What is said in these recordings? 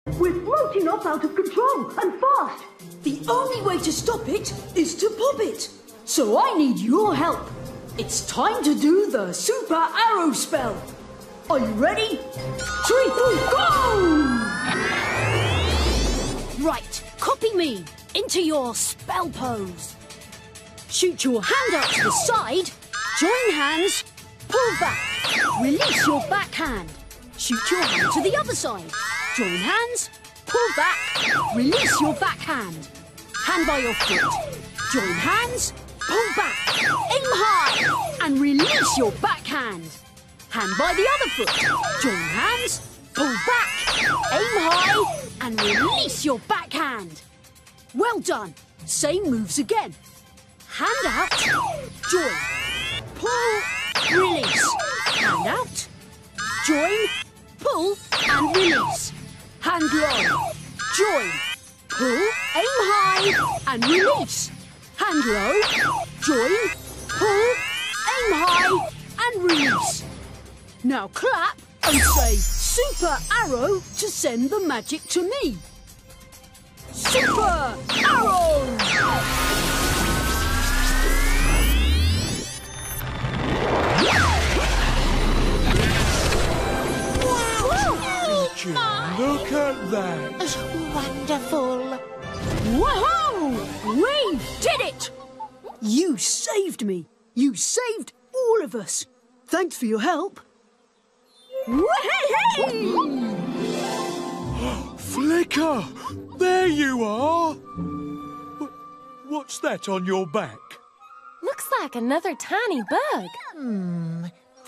We're floating off out of control and fast. The only way to stop it is to pop it. So I need your help. It's time to do the super arrow spell. Are you ready? 3, 2, go! Right, copy me into your spell pose. Shoot your hand out to the side, join hands, pull back, release your backhand. Shoot your hand to the other side, join hands, pull back, release your backhand. Hand by your foot, join hands, pull back, aim high, and release your backhand. Hand by the other foot, join hands, pull back, aim high, and release your backhand. Well done. Same moves again. Hand out, join, pull, release. Hand out, join, pull, and release. Hand low, join, pull, aim high, and release. Hand low, join, pull, aim high, and release. Now clap and say super arrow to send the magic to me. Super arrow! Look at that! Wonderful! Woohoo! We did it! You saved me. You saved all of us. Thanks for your help. Whee! Flicker! There you are! What's that on your back? Looks like another tiny bug.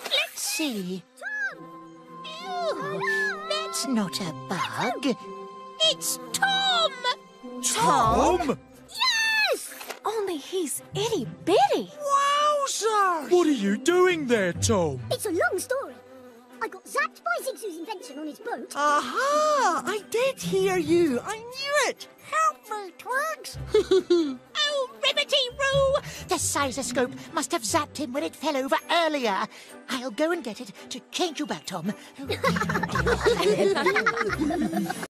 Let's see. Oh, that's not a bug. It's Tom! Tom? Yes! Only he's itty-bitty. Wowzers! What are you doing there, Tom? It's a long story. I got zapped by Zigzoo's invention on his boat. Aha! I did hear you. I knew it. Help me, Twigs. Oh, ribbity-roo! The seismoscope must have zapped him when it fell over earlier. I'll go and get it to change you back, Tom.